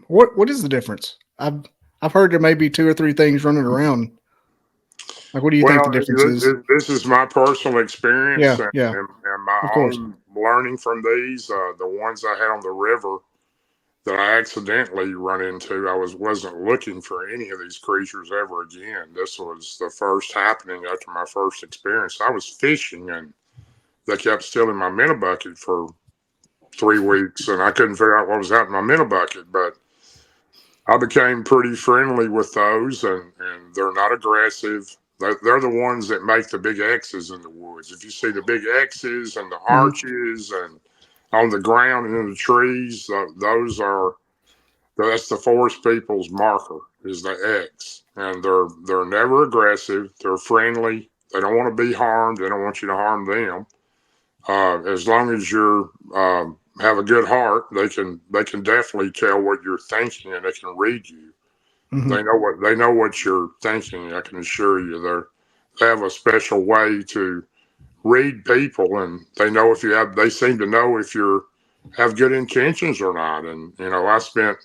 What is the difference? I've heard there may be two or three things running around. Like, what do you think the Well, difference is? this is my personal experience Yeah, and, yeah, and my of course. own learning from these. The ones I had on the river that I accidentally run into, wasn't looking for any of these creatures ever again. This was the first happening after my first experience. I was fishing and they kept stealing my minnow bucket for 3 weeks, and I couldn't figure out what was happening in my minnow bucket. But I became pretty friendly with those, and they're not aggressive. They're the ones that make the big X's in the woods. If you see the big X's and the Hmm. arches and on the ground and in the trees, that's the forest people's marker is the X, and they're never aggressive. They're friendly. They don't want to be harmed. They don't want you to harm them. As long as you have a good heart, they can definitely tell what you're thinking and they can read you. Hmm. They know what you're thinking. I can assure you, they have a special way to read people, and they know if you have. They seem to know if you have good intentions or not. And I spent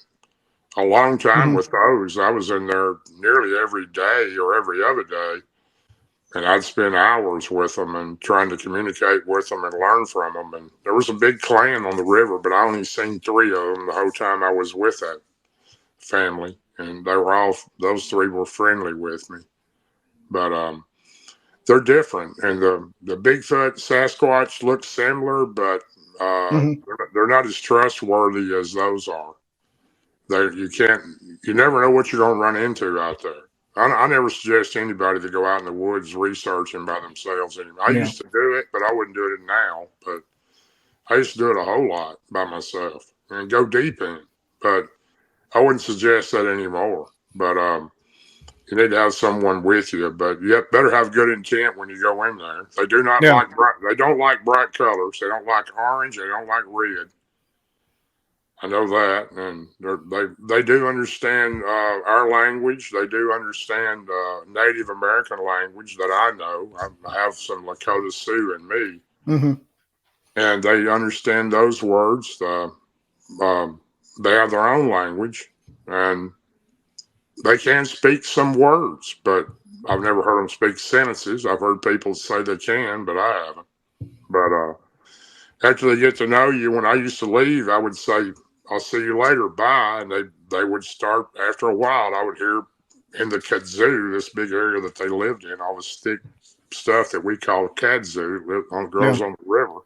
a long time Hmm. with those. I was in there nearly every day or every other day, and I'd spend hours with them and trying to communicate with them and learn from them. And there was a big clan on the river, but I only seen three of them the whole time I was with that family, and those three were friendly with me. But they're different, and the Bigfoot Sasquatch look similar, but Hmm. they're not as trustworthy as those are. You can't, you never know what you're going to run into out there. I never suggest anybody to go out in the woods researching by themselves anymore. I Yeah. used to do it, but I wouldn't do it now. But I used to do it a whole lot by myself and go deep in. But I wouldn't suggest that anymore. But you need to have someone with you. But you better have good intent when you go in there. They do not Yeah. like bright. They don't like bright colors. They don't like orange. They don't like red. I know that, and they do understand our language. They do understand Native American language that I know. I have some Lakota Sioux in me, Hmm. and they understand those words. Um, they have their own language, and they can speak some words, but I've never heard them speak sentences. I've heard people say they can, but I haven't. But after they get to know you, when I used to leave, I would say, "I'll see you later, bye," and they would start. After a while, I would hear in the kudzu, this big area that they lived in, all the stick stuff that we call kudzu, Yeah. grows on the river.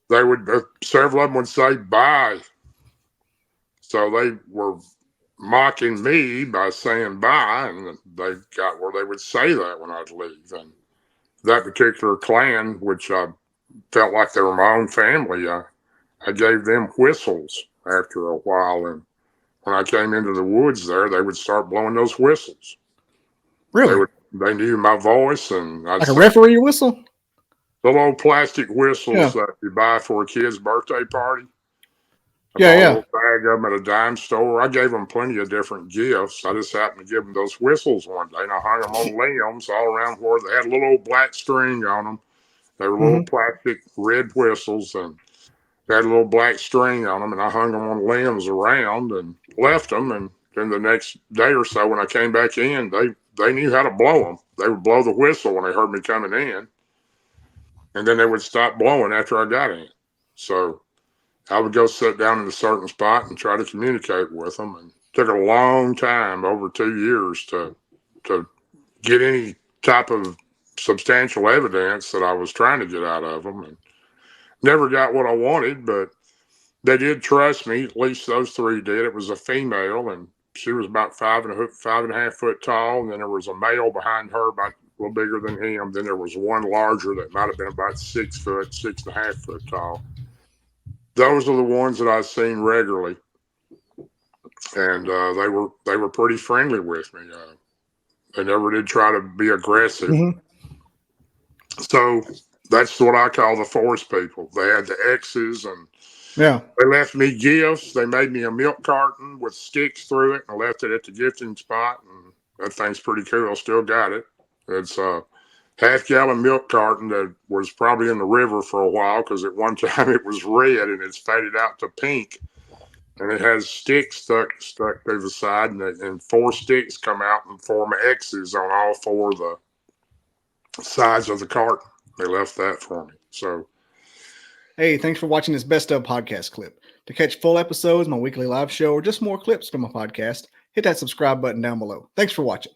They would several of them would say bye, so they were mocking me by saying bye, and they got where they would say that when I'd leave. And that particular clan, which I felt like they were my own family, I gave them whistles after a while. And when I came into the woods there, they would start blowing those whistles. Really? They knew my voice, and I'd Like a say, referee whistle? the little plastic whistles Yeah. that you buy for a kid's birthday party. I Yeah. bought a Yeah. little bag of them at a dime store. I gave them plenty of different gifts. I just happened to give them those whistles one day, and I hung them on limbs all around where they had a little old black string on them. They were little Hmm. plastic red whistles, and they had a little black string on them, and I hung them on limbs around and left them. And then the next day or so, when I came back in, they knew how to blow them. They would blow the whistle when they heard me coming in, and then they would stop blowing after I got in. So I would go sit down in a certain spot and try to communicate with them. And it took a long time, over 2 years, to get any type of substantial evidence that I was trying to get out of them, and never got what I wanted. But they did trust me. At least those three did. It was a female, and she was about 5.5 foot tall. And then there was a male behind her, about a little bigger than him. Then there was one larger that might have been about 6 foot, 6.5 foot tall. Those are the ones that I've seen regularly, and they were pretty friendly with me. They never did try to be aggressive. Hmm. So that's what I call the forest people. They had the X's, and Yeah. they left me gifts. They made me a milk carton with sticks through it. I left it at the gifting spot, and that thing's pretty cool. I still got it. It's a half-gallon milk carton that was probably in the river for a while because at one time it was red and it's faded out to pink. and it has sticks stuck through the side, and 4 sticks come out and form X's on all 4 of the sides of the carton. They left that for me. So, hey, thanks for watching this Best of podcast clip. To catch full episodes, my weekly live show, or just more clips from my podcast, hit that subscribe button down below. Thanks for watching.